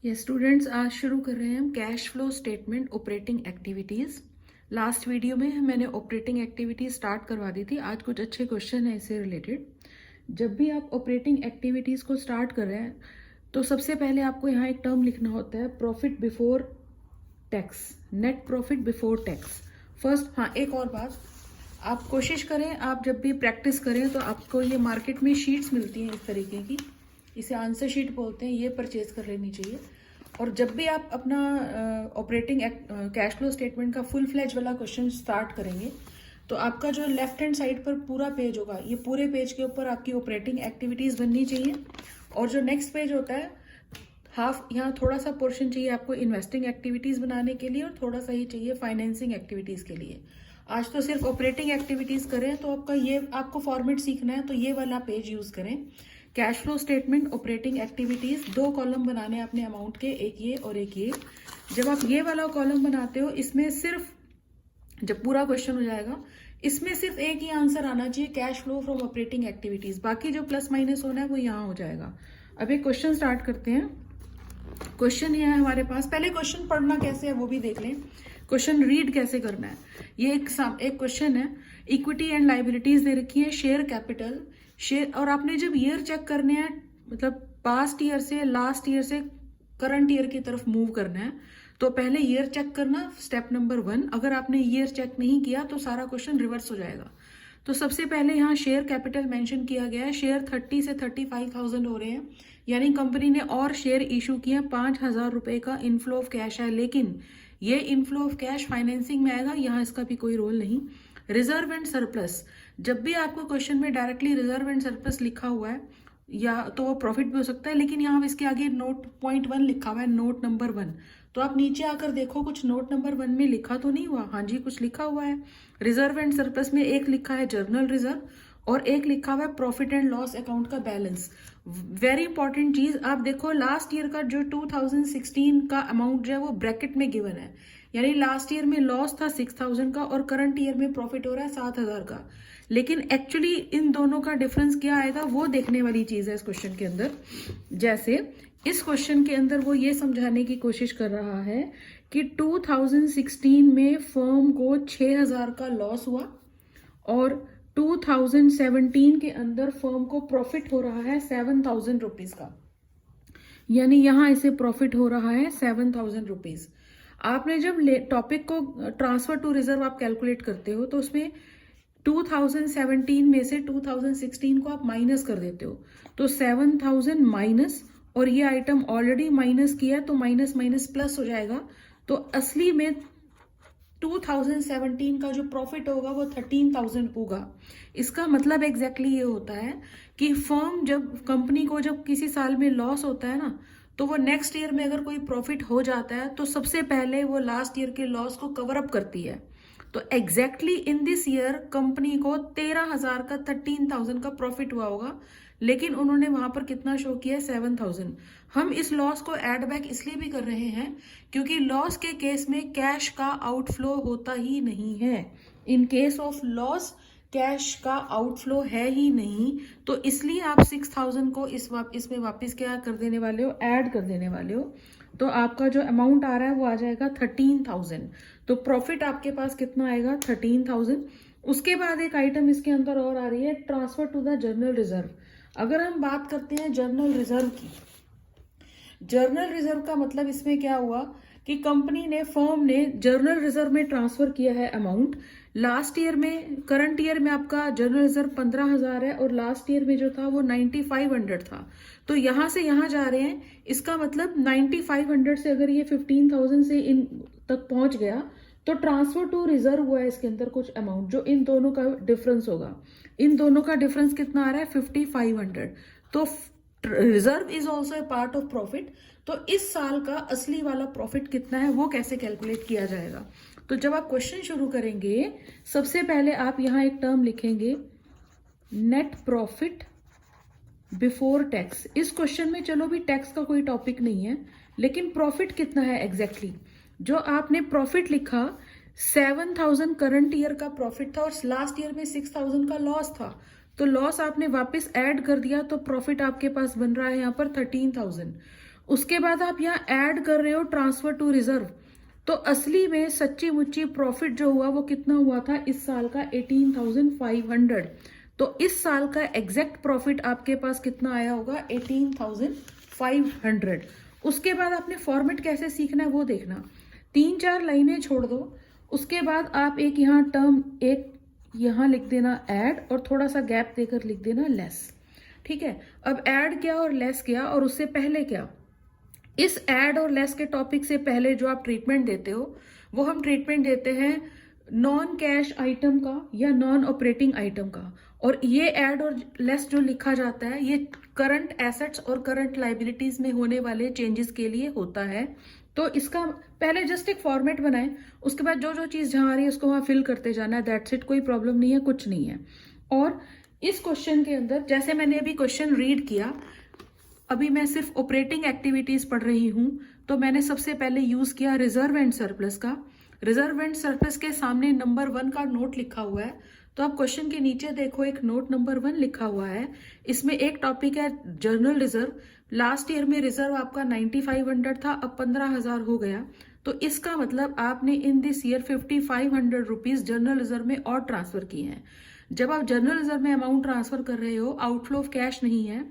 ये स्टूडेंट्स आज शुरू कर रहे हैं हम cash flow statement operating activities. Last video में मैंने ऑपरेटिंग एक्टिविटीज स्टार्ट करवा दी थी। आज कुछ अच्छे क्वेश्चन है इससे रिलेटेड। जब भी आप ऑपरेटिंग एक्टिविटीज़ को स्टार्ट कर रहे हैं तो सबसे पहले आपको यहाँ एक टर्म लिखना होता है, profit before tax, net profit before tax. First, हाँ एक और बात, आप कोशिश करें, आप जब भी प्रैक्टिस करें तो आपको ये मार्केट में शीट्स मिलती हैं इस तरीके की, इसे आंसर शीट बोलते हैं, ये परचेज कर लेनी चाहिए। और जब भी आप अपना ऑपरेटिंग कैश फ्लो स्टेटमेंट का फुल फ्लैज वाला क्वेश्चन स्टार्ट करेंगे तो आपका जो लेफ्ट हैंड साइड पर पूरा पेज होगा, ये पूरे पेज के ऊपर आपकी ऑपरेटिंग एक्टिविटीज़ बननी चाहिए। और जो नेक्स्ट पेज होता है, हाफ यहाँ थोड़ा सा पोर्शन चाहिए आपको इन्वेस्टिंग एक्टिविटीज़ बनाने के लिए और थोड़ा सा ही चाहिए फाइनेंसिंग एक्टिविटीज़ के लिए। आज तो सिर्फ ऑपरेटिंग एक्टिविटीज़ करें तो आपको फॉर्मेट सीखना है तो ये वाला पेज यूज़ करें। Cash flow statement operating activities, 2 column बनाने अपने अमाउंट के, एक ये और एक ये। जब आप ये वाला कॉलम बनाते हो, इसमें सिर्फ जब पूरा क्वेश्चन हो जाएगा इसमें सिर्फ एक ही आंसर आना चाहिए, cash flow from operating activities. बाकी जो प्लस माइनस होना है वो यहाँ हो जाएगा। अब एक क्वेश्चन स्टार्ट करते हैं। क्वेश्चन ये है हमारे पास, पहले क्वेश्चन पढ़ना कैसे है वो भी देख लें, क्वेश्चन रीड कैसे करना है। ये एक क्वेश्चन है, इक्विटी एंड लाइबिलिटीज दे रखी है, शेयर कैपिटल, शेयर, और आपने जब ईयर चेक करने हैं, मतलब पास्ट ईयर से लास्ट ईयर से करंट ईयर की तरफ मूव करना है, तो पहले ईयर चेक करना, स्टेप नंबर 1। अगर आपने ईयर चेक नहीं किया तो सारा क्वेश्चन रिवर्स हो जाएगा। तो सबसे पहले यहाँ शेयर कैपिटल मेंशन किया गया है, शेयर 30 से 35,000 हो रहे हैं, यानी कंपनी ने और शेयर इशू किए हैं, 5,000 रुपए का इनफ्लो ऑफ कैश है, लेकिन ये इनफ्लो ऑफ कैश फाइनेंसिंग में आएगा, यहाँ इसका भी कोई रोल नहीं। रिजर्व एंड सरप्लस, जब भी आपको क्वेश्चन में डायरेक्टली रिजर्व एंड सरप्लस लिखा हुआ है या तो वो प्रॉफिट भी हो सकता है, लेकिन यहाँ इसके आगे नोट पॉइंट 1 लिखा हुआ है, नोट नंबर 1। तो आप नीचे आकर देखो कुछ नोट नंबर 1 में लिखा तो नहीं हुआ? हाँ जी, कुछ लिखा हुआ है। रिजर्व एंड सरप्लस में एक लिखा है जर्नल रिजर्व और एक लिखा हुआ है प्रॉफिट एंड लॉस अकाउंट का बैलेंस। वेरी इंपॉर्टेंट चीज, आप देखो लास्ट ईयर का जो 2016 का अमाउंट जो है वो ब्रैकेट में गिवन है, यानी लास्ट ईयर में लॉस था 6,000 का और करंट ईयर में प्रॉफिट हो रहा है 7,000 का। लेकिन एक्चुअली इन दोनों का डिफरेंस क्या आएगा वो देखने वाली चीज है इस क्वेश्चन के अंदर। जैसे इस क्वेश्चन के अंदर वो ये समझाने की कोशिश कर रहा है कि 2016 में फर्म को 6,000 का लॉस हुआ और 2017 के अंदर फर्म को प्रॉफिट हो रहा है 7,000 रुपीज का, यानी यहां इसे प्रॉफिट हो रहा है 7,000 रुपीज। आपने जब टॉपिक को ट्रांसफर टू रिजर्व आप कैलकुलेट करते हो तो उसमें 2017 में से 2016 को आप माइनस कर देते हो, तो 7,000 माइनस, और ये आइटम ऑलरेडी माइनस किया तो माइनस माइनस प्लस हो जाएगा, तो असली में 2017 का जो प्रॉफिट होगा वो 13,000 होगा। इसका मतलब एग्जैक्टली ये होता है कि फर्म जब कंपनी को जब किसी साल में लॉस होता है ना, तो वो नेक्स्ट ईयर में अगर कोई प्रॉफिट हो जाता है तो सबसे पहले वो लास्ट ईयर के लॉस को कवर अप करती है। तो exactly in this year company को 13,000 का 13,000 का प्रॉफिट हुआ होगा, लेकिन उन्होंने वहां पर कितना शो किया है? 7,000। हम इस लॉस को एड बैक इसलिए भी कर रहे हैं क्योंकि लॉस के केस में कैश का आउटफ्लो होता ही नहीं है। In case of loss cash का आउटफ्लो है ही नहीं, तो इसलिए आप 6,000 को इसमें वापस क्या कर देने वाले हो? ऐड कर देने वाले हो। तो आपका जो अमाउंट आ रहा है वो आ जाएगा 13,000। तो प्रॉफिट आपके पास कितना आएगा? 13,000। उसके बाद एक आइटम इसके अंदर और आ रही है, transfer to the general reserve. अगर हम बात करते हैं जर्नल रिजर्व की, जर्नल रिजर्व का मतलब इसमें क्या हुआ कि कंपनी ने, फर्म ने जर्नल रिजर्व में ट्रांसफर किया है अमाउंट। लास्ट ईयर में, करंट ईयर में आपका जर्नल रिजर्व 15,000 है और लास्ट ईयर में जो था वो 9,500 था, तो यहां से यहां जा रहे हैं। इसका मतलब 9,500 से अगर ये 15,000 से इन तक पहुंच गया तो ट्रांसफर टू रिजर्व हुआ है इसके अंदर कुछ अमाउंट, जो इन दोनों का डिफरेंस होगा। इन दोनों का डिफरेंस कितना आ रहा है? 5,500। तो reserve is also a part of profit. तो इस साल का असली वाला प्रॉफिट कितना है वो कैसे कैलकुलेट किया जाएगा? तो जब आप क्वेश्चन शुरू करेंगे, सबसे पहले आप यहां एक टर्म लिखेंगे, नेट प्रॉफिट बिफोर टैक्स। इस क्वेश्चन में चलो भी टैक्स का कोई टॉपिक नहीं है, लेकिन प्रॉफिट कितना है एग्जैक्टली जो आपने प्रॉफिट लिखा, 7,000 करंट ईयर का प्रॉफिट था और लास्ट ईयर में 6,000 का लॉस था, तो लॉस आपने वापस ऐड कर दिया तो प्रॉफिट आपके पास बन रहा है यहाँ पर 13,000। उसके बाद आप यहाँ ऐड कर रहे हो ट्रांसफर टू रिजर्व, तो असली में सच्ची मुच्ची प्रॉफिट जो हुआ वो कितना हुआ था इस साल का 18,500। तो इस साल का एग्जैक्ट प्रॉफिट आपके पास कितना आया होगा 18,500। उसके बाद आपने फॉर्मेट कैसे सीखना है वो देखना, 3-4 लाइनें छोड़ दो, उसके बाद आप एक यहाँ टर्म एक यहाँ लिख देना ऐड और थोड़ा सा गैप देकर लिख देना लेस। ठीक है, अब ऐड क्या और लेस क्या और उससे पहले क्या, इस ऐड और लेस के टॉपिक से पहले जो आप ट्रीटमेंट देते हो वो हम ट्रीटमेंट देते हैं नॉन कैश आइटम का या नॉन ऑपरेटिंग आइटम का। और ये ऐड और लेस जो लिखा जाता है ये करंट एसेट्स और करंट लाइबिलिटीज में होने वाले चेंजेस के लिए होता है। तो इसका पहले जस्ट एक फॉर्मेट बनाएं, उसके बाद जो जो चीज जहां आ रही है उसको वहां फिल करते जाना है, दैट्स इट, कोई प्रॉब्लम नहीं है, कुछ नहीं है। और इस क्वेश्चन के अंदर जैसे मैंने अभी क्वेश्चन रीड किया, अभी मैं सिर्फ ऑपरेटिंग एक्टिविटीज पढ़ रही हूं, तो मैंने सबसे पहले यूज किया रिजर्व एंड सरप्लस का। रिजर्व एंड सरप्लस के सामने नंबर 1 का नोट लिखा हुआ है, तो आप क्वेश्चन के नीचे देखो एक नोट नंबर 1 लिखा हुआ है। इसमें एक टॉपिक है जर्नल रिजर्व। लास्ट ईयर में रिजर्व आपका 9500 था, अब 15,000 हो गया, तो इसका मतलब आपने in this year 5500 rupees journal reserve में और ट्रांसफर किए हैं। जब आप जर्नल रिजर्व में अमाउंट ट्रांसफर कर रहे हो, आउटफ्लो ऑफ कैश नहीं है,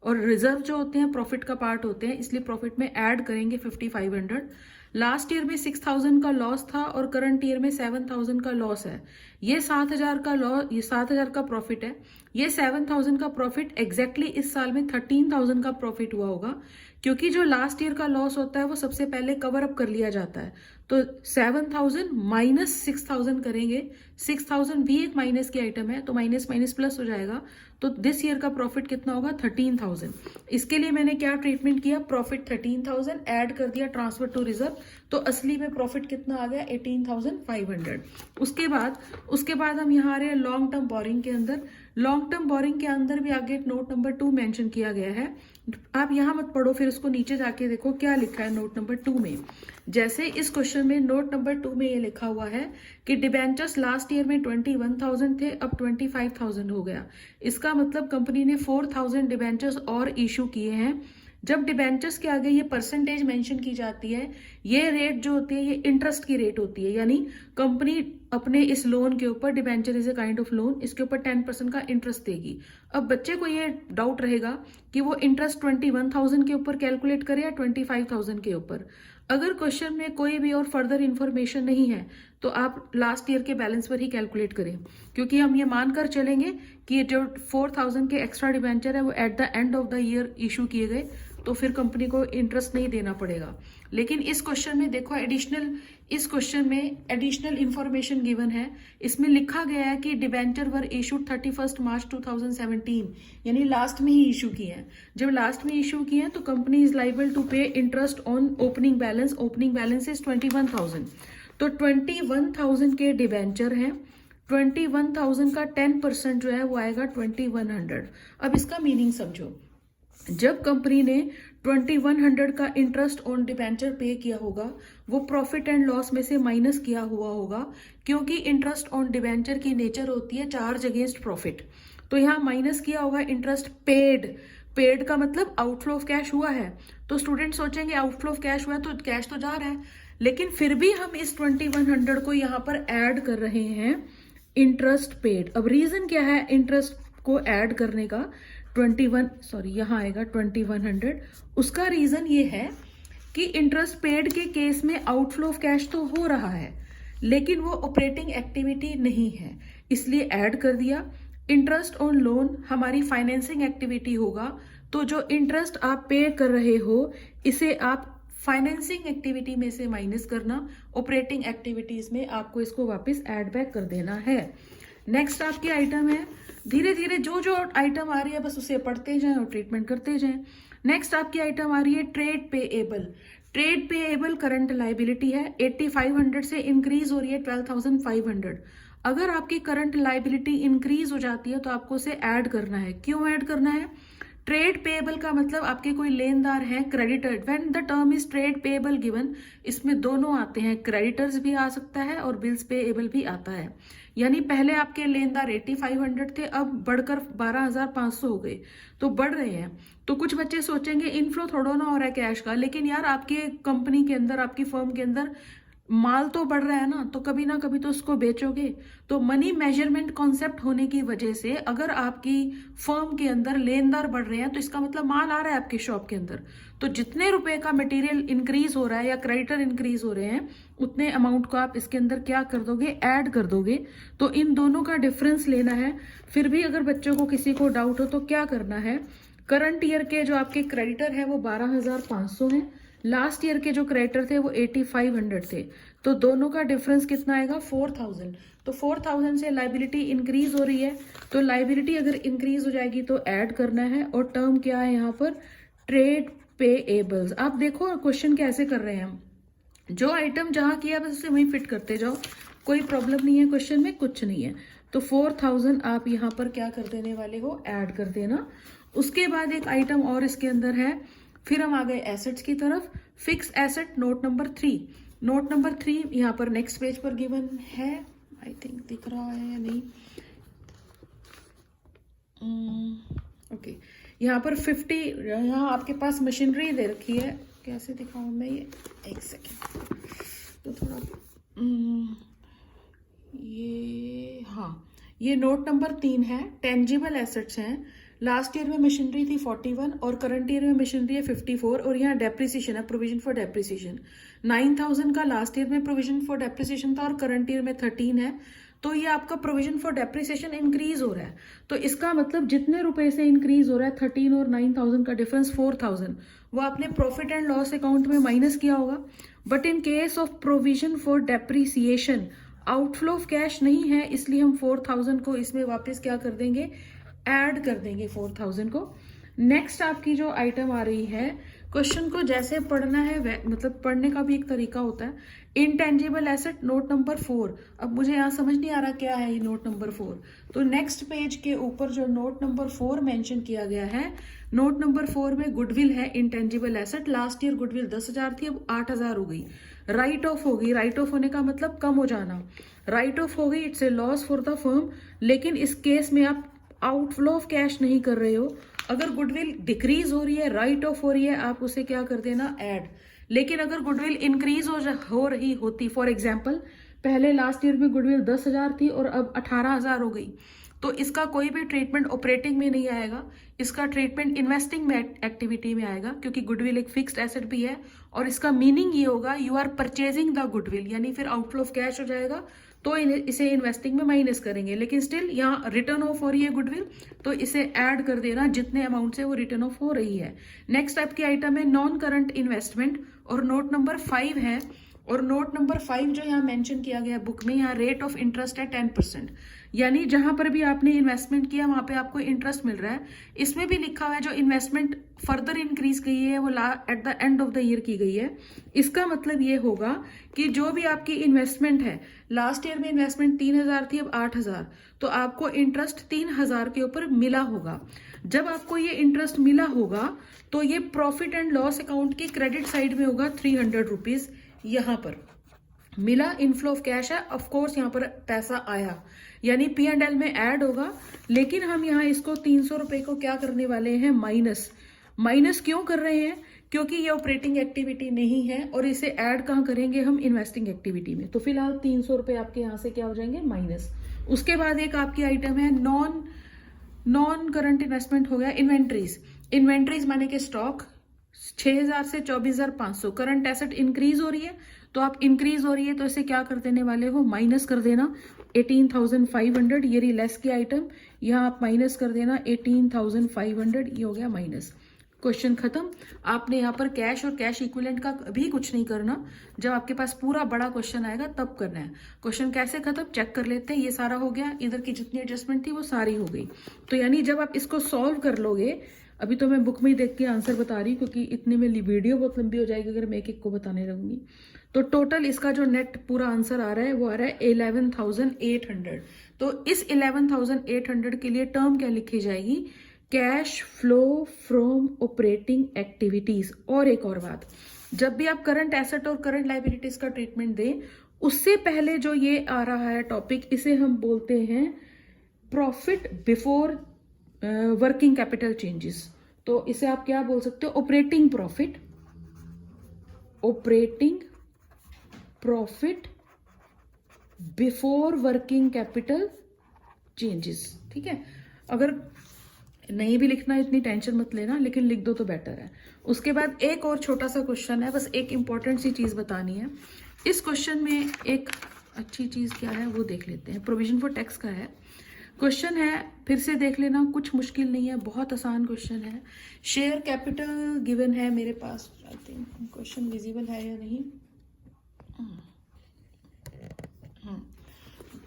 और रिजर्व जो होते हैं प्रॉफिट का पार्ट होते हैं, इसलिए प्रॉफिट में ऐड करेंगे 5500। लास्ट ईयर में 6,000 का लॉस था और करंट ईयर में 7,000 का लॉस है। ये 7,000 का लॉस, ये 7,000 का प्रॉफिट है, ये 7,000 का प्रॉफिट एग्जैक्टली इस साल में 13,000 का प्रॉफिट हुआ होगा, क्योंकि जो लास्ट ईयर का लॉस होता है वो सबसे पहले कवर अप कर लिया जाता है। तो 7,000 माइनस 6,000 करेंगे, 6,000 भी एक माइनस की आइटम है, तो माइनस माइनस प्लस हो जाएगा, तो दिस ईयर का प्रॉफिट कितना होगा 13,000। इसके लिए मैंने क्या ट्रीटमेंट किया, प्रॉफिट 13,000 ऐड कर दिया ट्रांसफर टू रिजर्व, तो असली में प्रॉफिट कितना आ गया 18,500। उसके बाद हम यहाँ आ रहे हैं लॉन्ग टर्म बोरिंग के अंदर। लॉन्ग टर्म बोरिंग के अंदर भी आगे नोट नंबर 2 मेंशन किया गया है, आप यहाँ मत पढ़ो, फिर उसको नीचे जाके देखो क्या लिखा है नोट नंबर 2 में। जैसे इस क्वेश्चन में नोट नंबर 2 में ये लिखा हुआ है कि डिबेंचर्स लास्ट ईयर में 21,000 थे, अब 25,000 हो गया। इसका मतलब कंपनी ने 4,000 डिबेंचर्स और इशू किए हैं। जब डिबेंचर्स के आगे ये परसेंटेज मेंशन की जाती है, ये रेट जो होती है ये इंटरेस्ट की रेट होती है, यानी कंपनी अपने इस लोन के ऊपर, debenture is a kind of loan, इसके ऊपर 10% का इंटरेस्ट देगी। अब बच्चे को ये डाउट रहेगा कि वो इंटरेस्ट 21,000 के ऊपर कैलकुलेट करे या 25,000 के ऊपर। अगर क्वेश्चन में कोई भी और फर्दर इंफॉर्मेशन नहीं है तो आप लास्ट ईयर के बैलेंस पर ही कैलकुलेट करें, क्योंकि हम ये मानकर चलेंगे कि जो 4,000 के एक्स्ट्रा डिबेंचर है वो at the end of the year issue किए गए, तो फिर कंपनी को इंटरेस्ट नहीं देना पड़ेगा। लेकिन इस क्वेश्चन में देखो इस क्वेश्चन में एडिशनल इंफॉर्मेशन गिवन है। इसमें लिखा गया है कि डिबेंचर वर इशूड 31 मार्च 2017, यानी लास्ट में ही इशू किए हैं। जब लास्ट में इशू किए हैं तो कंपनी इज लाइबल टू पे interest on opening balance. Opening balance is 21,000, तो 21,000 के डिबेंचर हैं, 21,000 का 10% जो है वो आएगा 2,100। अब इसका मीनिंग समझो, जब कंपनी ने 2,100 का इंटरेस्ट ऑन डिबेंचर पे किया होगा, वो प्रॉफिट एंड लॉस में से माइनस किया हुआ होगा, क्योंकि इंटरेस्ट ऑन डिबेंचर की नेचर होती है चार्ज अगेंस्ट प्रॉफिट। तो यहाँ माइनस किया होगा इंटरेस्ट पेड का मतलब आउटफ्लो ऑफ कैश हुआ है। तो स्टूडेंट सोचेंगे आउटफ्लो ऑफ कैश हुआ है तो कैश तो जा रहा है, लेकिन फिर भी हम इस 2,100 को यहाँ पर ऐड कर रहे हैं इंटरेस्ट पेड। अब रीजन क्या है इंटरेस्ट को ऐड करने का, यहाँ आएगा 2,100। उसका रीजन ये है कि इंटरेस्ट पेड के केस में आउटफ्लो ऑफ कैश तो हो रहा है, लेकिन वो ऑपरेटिंग एक्टिविटी नहीं है, इसलिए ऐड कर दिया। इंटरेस्ट ऑन लोन हमारी फाइनेंसिंग एक्टिविटी होगा, तो जो इंटरेस्ट आप पे कर रहे हो इसे आप फाइनेंसिंग एक्टिविटी में से माइनस करना, ऑपरेटिंग एक्टिविटीज में आपको इसको वापस ऐड बैक कर देना है। नेक्स्ट आपकी आइटम है, धीरे धीरे जो जो आइटम आ रही है बस उसे पढ़ते जाएं और ट्रीटमेंट करते जाएं। नेक्स्ट आपकी आइटम आ रही है trade payable. Trade payable current liability है, 8,500 से इंक्रीज हो रही है 12,500। अगर आपकी करंट लाइबिलिटी इंक्रीज हो जाती है तो आपको उसे ऐड करना है। क्यों ऐड करना है? ट्रेड पेएबल का मतलब आपके कोई लेनदार हैं, creditor. When the term is trade payable given, इसमें दोनों आते हैं, क्रेडिटर्स भी आ सकता है और बिल्स पेएबल भी आता है। यानी पहले आपके लेनदार 8500 थे, अब बढ़कर 12500 हो गए, तो बढ़ रहे हैं। तो कुछ बच्चे सोचेंगे इनफ्लो थोड़ा ना हो रहा है कैश का, लेकिन यार आपके कंपनी के अंदर, आपकी फर्म के अंदर माल तो बढ़ रहा है ना कभी तो उसको बेचोगे। तो मनी मेजरमेंट कॉन्सेप्ट होने की वजह से अगर आपकी फर्म के अंदर लेनदार बढ़ रहे हैं तो इसका मतलब माल आ रहा है आपकी शॉप के अंदर। तो जितने रुपए का मटेरियल इंक्रीज हो रहा है या क्रेडिटर इंक्रीज हो रहे हैं, उतने अमाउंट को आप इसके अंदर क्या कर दोगे, ऐड कर दोगे। तो इन दोनों का डिफरेंस लेना है। फिर भी अगर बच्चों को किसी को डाउट हो तो क्या करना है, करंट ईयर के जो आपके क्रेडिटर है वो 12500 हैं, लास्ट ईयर के जो क्रेडिटर थे वो 8500 थे, तो दोनों का डिफरेंस कितना आएगा, 4000। तो 4000 से लाइबिलिटी इंक्रीज हो रही है, तो लाइबिलिटी अगर इंक्रीज हो जाएगी तो ऐड करना है। और टर्म क्या है यहाँ पर, ट्रेड पेएबल्स। आप देखो क्वेश्चन कैसे कर रहे हैं हम, जो आइटम जहां किया बस उसे वहीं फिट करते जाओ, कोई प्रॉब्लम नहीं है, क्वेश्चन में कुछ नहीं है। तो 4000 आप यहाँ पर क्या कर देने वाले हो, ऐड कर देना। उसके बाद एक आइटम और इसके अंदर है, फिर हम आ गए एसेट्स की तरफ। Fix asset note number 3, note number 3 यहाँ पर नेक्स्ट पेज पर गिवन है, आई थिंक दिख रहा है या नहीं, ओके। यहाँ पर 50, यहाँ आपके पास मशीनरी दे रखी है, कैसे दिखाऊं मैं ये, एक सेकेंड, तो थोड़ा ये, हाँ, ये नोट नंबर 3 है, टेंजिबल एसेट्स हैं। लास्ट ईयर में मशीनरी थी 41 और करंट ईयर में मशीनरी है 54, और यहाँ डेप्रिसिएशन है, प्रोविजन फॉर डेप्रिसिएशन 9000 का लास्ट ईयर में प्रोविजन फॉर डेप्रिसिएशन था और करंट ईयर में 13 है। तो ये आपका प्रोविजन फॉर डेप्रिसिएशन इंक्रीज हो रहा है, तो इसका मतलब जितने रुपए से इंक्रीज हो रहा है 13 और 9000 का डिफरेंस 4000, वो आपने प्रॉफिट एंड लॉस अकाउंट में माइनस किया होगा। But in case of provision for depreciation outflow of cash नहीं है, इसलिए हम 4000 को इसमें वापस क्या कर देंगे, ऐड कर देंगे 4000 को। नेक्स्ट आपकी जो आइटम आ रही है, क्वेश्चन को जैसे पढ़ना है मतलब पढ़ने का भी एक तरीका होता है। इनटेंजिबल एसेट नोट नंबर 4, अब मुझे यहाँ समझ नहीं आ रहा क्या है ये नोट नंबर 4, तो नेक्स्ट पेज के ऊपर जो नोट नंबर 4 मेंशन किया गया है, नोट नंबर 4 में गुडविल है intangible asset. Last year goodwill 10,000 थी, अब 8,000 हो गई। राइट ऑफ होगी, राइट ऑफ होने का मतलब कम हो जाना, राइट ऑफ हो गई, it's a loss for the firm. लेकिन इस केस में आप आउटफ्लो ऑफ कैश नहीं कर रहे हो। अगर गुडविल डिक्रीज हो रही है, राइट ऑफ हो रही है, आप उसे क्या कर देना, ऐड। लेकिन अगर गुडविल इंक्रीज हो रही होती, फॉर एग्जाम्पल पहले लास्ट ईयर में गुडविल 10,000 थी और अब 18,000 हो गई, तो इसका कोई भी ट्रीटमेंट ऑपरेटिंग में नहीं आएगा, इसका ट्रीटमेंट इन्वेस्टिंग में एक्टिविटी में आएगा, क्योंकि गुडविल एक फिक्स्ड एसेट भी है। और इसका मीनिंग ये होगा, you are purchasing the goodwill, यानी फिर आउटफ्लो ऑफ कैश हो जाएगा, तो इसे इन्वेस्टिंग में माइनस करेंगे। लेकिन स्टिल यहाँ रिटर्न ऑफ हो रही है गुडविल, तो इसे ऐड कर देना जितने अमाउंट से वो रिटर्न ऑफ हो रही है। नेक्स्ट आपकी आइटम है नॉन करंट इन्वेस्टमेंट, और नोट नंबर 5 है। और नोट नंबर 5 जो यहाँ मेंशन किया गया बुक में, यहाँ रेट ऑफ इंटरेस्ट है 10%, यानी जहां पर भी आपने इन्वेस्टमेंट किया वहां पे आपको इंटरेस्ट मिल रहा है। इसमें भी लिखा हुआ है जो इन्वेस्टमेंट फर्दर इंक्रीज की है वो at the end of the year की गई है। इसका मतलब ये होगा कि जो भी आपकी इन्वेस्टमेंट है, लास्ट ईयर में इन्वेस्टमेंट 3,000 थी, अब 8,000, तो आपको इंटरेस्ट 3,000 के ऊपर मिला होगा। जब आपको ये इंटरेस्ट मिला होगा तो ये प्रॉफिट एंड लॉस अकाउंट की क्रेडिट साइड में होगा 300 रुपीज, यहां पर मिला, इनफ्लो ऑफ कैश है, ऑफ कोर्स यहाँ पर पैसा आया, यानी P&L में ऐड होगा। लेकिन हम यहाँ इसको 300 रुपए को क्या करने वाले हैं, माइनस। माइनस क्यों कर रहे हैं, क्योंकि ये ऑपरेटिंग एक्टिविटी नहीं है, और इसे ऐड कहाँ करेंगे हम, इन्वेस्टिंग एक्टिविटी में। तो फिलहाल 300 रुपए आपके यहाँ से क्या हो जाएंगे, माइनस। उसके बाद एक आपकी आइटम है नॉन करंट इन्वेस्टमेंट हो गया इन्वेंट्रीज। इन्वेंट्रीज माने के स्टॉक 6,000 से 24,500, करंट एसेट इंक्रीज हो रही है, तो आप इंक्रीज हो रही है तो इसे क्या कर देने वाले हो, माइनस कर देना 18,500, ये रही लेस की आइटम, यहाँ आप माइनस कर देना 18,500, ये हो गया माइनस। क्वेश्चन खत्म। आपने यहाँ पर कैश और कैश इक्विवेलेंट का भी कुछ नहीं करना, जब आपके पास पूरा बड़ा क्वेश्चन आएगा तब करना है। क्वेश्चन कैसे खत्म चेक कर लेते हैं, ये सारा हो गया, इधर की जितनी एडजस्टमेंट थी वो सारी हो गई। तो यानी जब आप इसको सॉल्व कर लोगे, अभी तो मैं बुक में ही देख के आंसर बता रही हूँ क्योंकि इतने में वीडियो बहुत लंबी हो जाएगी अगर मैं एक एक को बताने लगूंगी। तो टोटल इसका जो नेट पूरा आंसर आ रहा है वो आ रहा है 11,800। तो इस 11,800 के लिए टर्म क्या लिखी जाएगी, cash flow from operating activities. और एक और बात, जब भी आप करंट एसेट और करंट लाइबिलिटीज का ट्रीटमेंट दें, उससे पहले जो ये आ रहा है टॉपिक, इसे हम बोलते हैं profit before working capital changes. तो इसे आप क्या बोल सकते हो, operating profit, operating profit before working capital changes. ठीक है, अगर नहीं भी लिखना इतनी टेंशन मत लेना, लेकिन लिख दो तो बेटर है। उसके बाद एक और छोटा सा क्वेश्चन है, बस एक इंपॉर्टेंट सी चीज बतानी है। इस क्वेश्चन में एक अच्छी चीज क्या है वो देख लेते हैं। प्रोविजन फॉर टैक्स का है क्वेश्चन है, फिर से देख लेना, कुछ मुश्किल नहीं है, बहुत आसान क्वेश्चन है। शेयर कैपिटल गिवन है मेरे पास, आई थिंक क्वेश्चन विजिबल है या नहीं।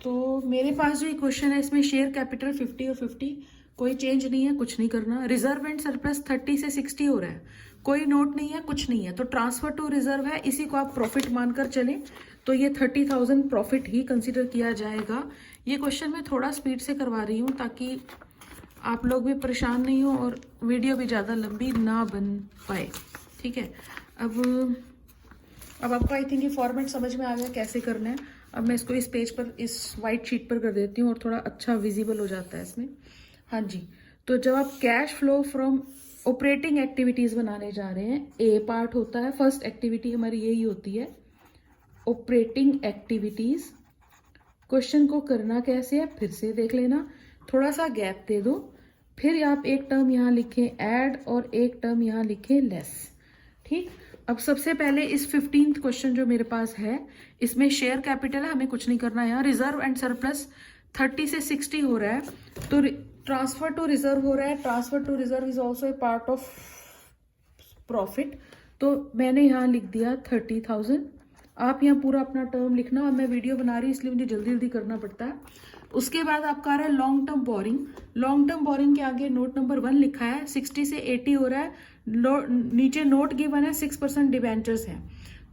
तो मेरे पास जो ये क्वेश्चन है, इसमें शेयर कैपिटल 50 और 50, कोई चेंज नहीं है, कुछ नहीं करना। रिजर्व एंड सरप्लस 30 से 60 हो रहा है, कोई नोट नहीं है, कुछ नहीं है, तो ट्रांसफर टू रिजर्व है, इसी को आप प्रॉफिट मानकर चले, तो ये 30,000 प्रॉफिट ही कंसिडर किया जाएगा। ये क्वेश्चन मैं थोड़ा स्पीड से करवा रही हूँ ताकि आप लोग भी परेशान नहीं हो और वीडियो भी ज़्यादा लंबी ना बन पाए। ठीक है, अब आपको आई थिंक ये फॉर्मेट समझ में आ गया कैसे करना है। अब मैं इसको इस पेज पर, इस वाइट शीट पर कर देती हूँ और थोड़ा अच्छा विजिबल हो जाता है इसमें। हाँ जी, तो जब आप cash flow from operating activities बनाने जा रहे हैं, ए पार्ट होता है, फर्स्ट एक्टिविटी हमारी यही होती है, ऑपरेटिंग एक्टिविटीज। क्वेश्चन को करना कैसे है फिर से देख लेना, थोड़ा सा गैप दे दो, फिर आप एक टर्म यहाँ लिखें ऐड और एक टर्म यहाँ लिखें लेस। ठीक, अब सबसे पहले इस 15th क्वेश्चन जो मेरे पास है, इसमें शेयर कैपिटल है, हमें कुछ नहीं करना है यहाँ। रिजर्व एंड सरप्लस 30 से 60 हो रहा है, तो ट्रांसफर टू रिजर्व हो रहा है। Transfer to reserve is also a part of profit, तो मैंने यहाँ लिख दिया 30,000। आप यहाँ पूरा अपना टर्म लिखना, और मैं वीडियो बना रही इसलिए मुझे जल्दी जल्दी करना पड़ता है। उसके बाद आपका आ रहा है long term borrowing. Long term borrowing के आगे नोट नंबर 1 लिखा है, 60 से 80 हो रहा है, नीचे नोट गिवन है 6% डिबेंचर्स है।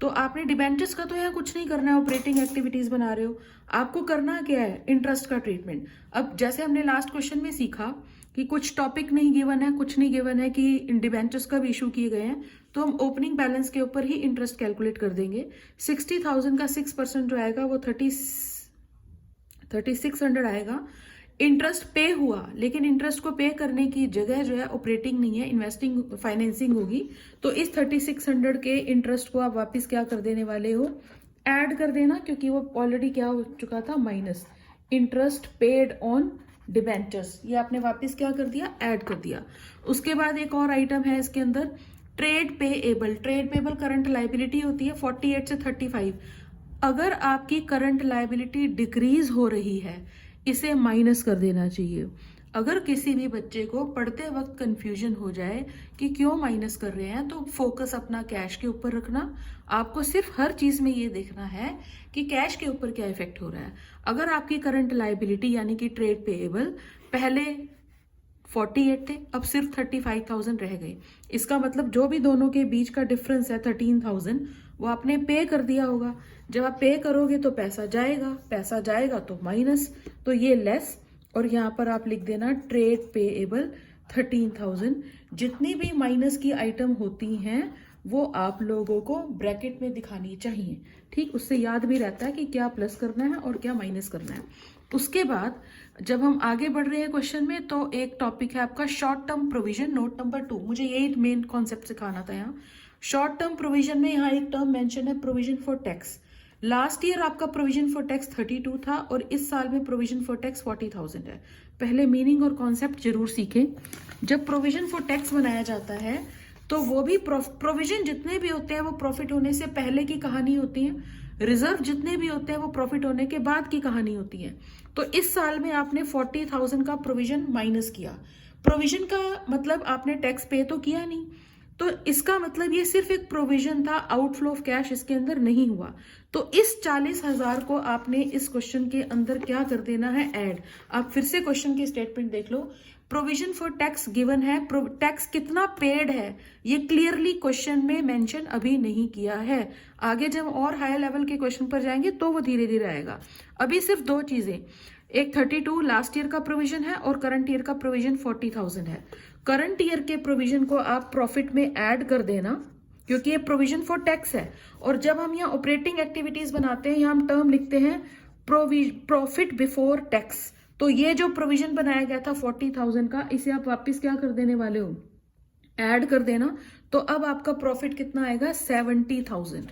तो आपने डिबेंचर्स का तो यहाँ कुछ नहीं करना है, ऑपरेटिंग एक्टिविटीज बना रहे हो, आपको करना क्या है, इंटरेस्ट का ट्रीटमेंट। अब जैसे हमने लास्ट क्वेश्चन में सीखा कि कुछ टॉपिक नहीं गिवन है, कुछ नहीं गिवन है कि डिबेंचर्स कब इशू किए गए हैं, तो हम ओपनिंग बैलेंस के ऊपर ही इंटरेस्ट कैलकुलेट कर देंगे। 60,000 का 6% जो आएगा वो 3600 आएगा। इंटरेस्ट पे हुआ, लेकिन इंटरेस्ट को पे करने की जगह जो है ऑपरेटिंग नहीं है, इन्वेस्टिंग फाइनेंसिंग होगी। तो इस 3600 के इंटरेस्ट को आप वापस क्या कर देने वाले हो, ऐड कर देना, क्योंकि वो ऑलरेडी क्या हो चुका था, minus interest paid on debentures, ये आपने वापस क्या कर दिया, ऐड कर दिया। उसके बाद एक और आइटम है इसके अंदर, trade payable. Trade payable current liability होती है 48 से 35। अगर आपकी करंट लाइबिलिटी डिक्रीज हो रही है, इसे माइनस कर देना चाहिए। अगर किसी भी बच्चे को पढ़ते वक्त कंफ्यूजन हो जाए कि क्यों माइनस कर रहे हैं, तो फोकस अपना कैश के ऊपर रखना। आपको सिर्फ हर चीज में ये देखना है कि कैश के ऊपर क्या इफेक्ट हो रहा है। अगर आपकी करंट लाइबिलिटी यानी कि ट्रेड पेएबल पहले 48 थे, अब सिर्फ 35,000 रह गए, इसका मतलब जो भी दोनों के बीच का डिफरेंस है 13,000, वो आपने पे कर दिया होगा। जब आप पे करोगे तो पैसा जाएगा, पैसा जाएगा तो माइनस, तो ये लेस, और यहाँ पर आप लिख देना ट्रेड पेएबल 13,000। जितनी भी माइनस की आइटम होती हैं वो आप लोगों को ब्रैकेट में दिखानी चाहिए। ठीक, उससे याद भी रहता है कि क्या प्लस करना है और क्या माइनस करना है। उसके बाद जब हम आगे बढ़ रहे हैं क्वेश्चन में, तो एक टॉपिक है आपका short term provision, note number 2। मुझे यही मेन कॉन्सेप्ट सिखाना था यहाँ। शॉर्ट टर्म प्रोविजन में यहाँ एक टर्म मेंशन है, provision for tax. Last year आपका प्रोविजन फॉर टैक्स 32 था और इस साल में प्रोविजन फॉर टैक्स 40,000 है। पहले मीनिंग और कॉन्सेप्ट जरूर सीखें। जब प्रोविजन फॉर टैक्स बनाया जाता है तो वो भी प्रोविजन जितने भी होते हैं वो प्रॉफिट होने से पहले की कहानी होती है, रिजर्व जितने भी होते हैं वो प्रॉफिट होने के बाद की कहानी होती है। तो इस साल में आपने 40,000 का प्रोविजन माइनस किया। प्रोविजन का मतलब आपने टैक्स पे तो किया नहीं, तो इसका मतलब ये सिर्फ एक प्रोविजन था, आउटफ्लो ऑफ कैश इसके अंदर नहीं हुआ। तो इस 40,000 को आपने इस क्वेश्चन के अंदर क्या कर देना है, ऐड। आप फिर से क्वेश्चन की स्टेटमेंट देख लो, प्रोविजन फॉर टैक्स गिवन है, टैक्स कितना पेड है ये क्लियरली क्वेश्चन में मेंशन अभी नहीं किया है। आगे जब और हायर लेवल के क्वेश्चन पर जाएंगे तो वो धीरे धीरे आएगा। अभी सिर्फ दो चीजें, एक 32 लास्ट ईयर का प्रोविजन है और करंट ईयर का प्रोविजन 40,000 है। करंट ईयर के प्रोविजन को आप प्रॉफिट में ऐड कर देना, क्योंकि ये प्रोविजन फॉर टैक्स है। और जब हम यहाँ ऑपरेटिंग एक्टिविटीज बनाते हैं, यहाँ हम टर्म लिखते हैं प्रॉफिट बिफोर टैक्स। तो ये जो प्रोविजन बनाया गया था 40,000 का, इसे आप वापस क्या कर देने वाले हो, ऐड कर देना। तो अब आपका प्रॉफिट कितना आएगा, 70,000।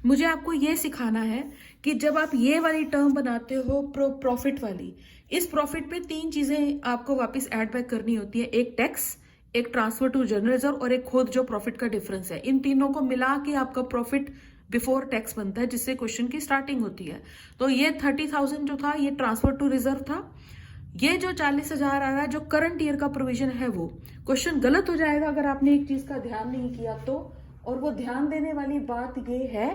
मुझे आपको ये सिखाना है कि जब आप ये वाली टर्म बनाते हो प्रॉफिट वाली, इस प्रॉफिट पे 3 चीजें आपको वापस ऐड बैक करनी होती है, एक टैक्स, एक ट्रांसफर टू जनरल रिजर्व और एक खुद जो प्रॉफिट का डिफरेंस है। इन तीनों को मिला के आपका प्रॉफिट बिफोर टैक्स बनता है, जिससे क्वेश्चन की स्टार्टिंग होती है। तो ये 30,000 जो था ये ट्रांसफर टू रिजर्व था। ये जो 40,000 आ रहा है जो करंट ईयर का प्रोविजन है, वो क्वेश्चन गलत हो जाएगा अगर आपने एक चीज का ध्यान नहीं किया तो। और वो ध्यान देने वाली बात ये है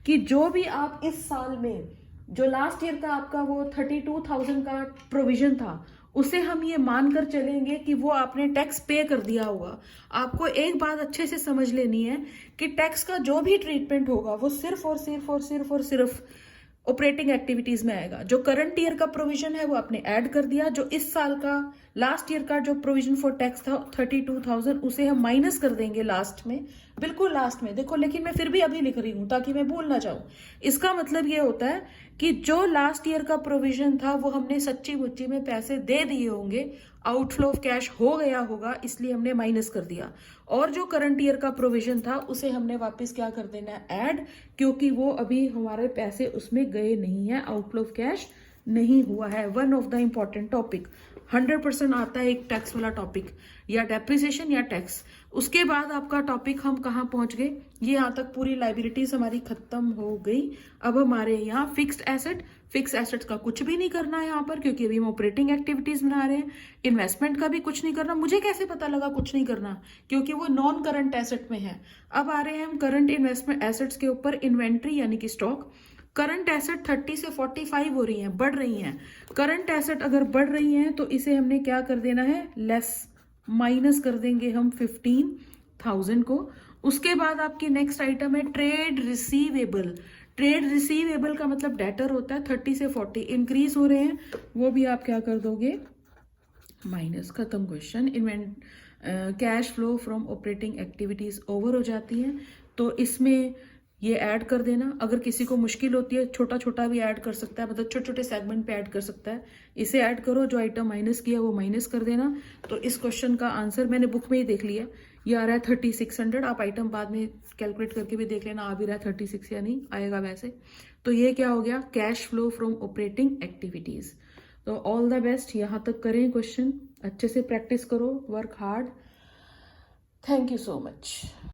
कि जो भी आप इस साल में, जो लास्ट ईयर का आपका वो 32,000 का प्रोविजन था, उसे हम ये मानकर चलेंगे कि वो आपने टैक्स पे कर दिया होगा। आपको एक बात अच्छे से समझ लेनी है कि टैक्स का जो भी ट्रीटमेंट होगा वो सिर्फ और सिर्फ और सिर्फ और सिर्फ ऑपरेटिंग एक्टिविटीज में आएगा। जो करंट ईयर का प्रोविजन है वो आपने ऐड कर दिया, जो इस साल का लास्ट ईयर का जो प्रोविजन फॉर टैक्स था 32,000, उसे हम माइनस कर देंगे लास्ट में, बिल्कुल लास्ट में। देखो, लेकिन मैं फिर भी अभी लिख रही हूं ताकि मैं भूल ना जाऊं। इसका मतलब ये होता है कि जो लास्ट ईयर का प्रोविजन था वो हमने सच्ची मुच्ची में पैसे दे दिए होंगे, आउटफ्लो ऑफ कैश हो गया होगा, इसलिए हमने माइनस कर दिया। और जो करंट ईयर का प्रोविजन था उसे हमने वापस क्या कर देना है, ऐड, क्योंकि वो अभी हमारे पैसे उसमें गए नहीं है, आउटफ्लो ऑफ कैश नहीं हुआ है। One of the important topic 100% आता है एक टैक्स वाला टॉपिक, या डेप्रिसिएशन या टैक्स। उसके बाद आपका टॉपिक हम कहाँ पहुंच गए, ये यहाँ तक पूरी लाइबिलिटीज हमारी खत्म हो गई। अब हमारे यहाँ फिक्स्ड एसेट, फिक्स एसेट्स का कुछ भी नहीं करना है यहाँ पर, क्योंकि अभी हम ऑपरेटिंग एक्टिविटीज बना रहे हैं। इन्वेस्टमेंट का भी कुछ नहीं करना। मुझे कैसे पता लगा कुछ नहीं करना, क्योंकि वो नॉन करंट एसेट में है। अब आ रहे हैं हम करंट इन्वेस्टमेंट एसेट्स के ऊपर। इन्वेंट्री यानी कि स्टॉक, करंट एसेट 30 से 45 हो रही हैं, बढ़ रही हैं। करंट एसेट अगर बढ़ रही हैं तो इसे हमने क्या कर देना है, लेस, माइनस कर देंगे हम 15,000 को। उसके बाद आपकी नेक्स्ट आइटम है ट्रेड रिसीवेबल। ट्रेड रिसीवेबल का मतलब डेटर होता है। 30 से 40 इंक्रीज हो रहे हैं, वो भी आप क्या कर दोगे, माइनस, खत्म question. Cash flow from operating activities over हो जाती है, तो इसमें ये ऐड कर देना। अगर किसी को मुश्किल होती है, छोटा छोटा भी ऐड कर सकता है, मतलब छोटे छोटे सेगमेंट पे ऐड कर सकता है। इसे ऐड करो, जो आइटम माइनस किया वो माइनस कर देना। तो इस क्वेश्चन का आंसर मैंने बुक में ही देख लिया, ये आ रहा है 3600। आप आइटम बाद में कैलकुलेट करके भी देख लेना, आ भी रहा है 36 या नहीं आएगा वैसे। तो ये क्या हो गया, cash flow from operating activities. तो ऑल द बेस्ट, यहाँ तक करें क्वेश्चन, अच्छे से प्रैक्टिस करो, work hard. Thank you so much.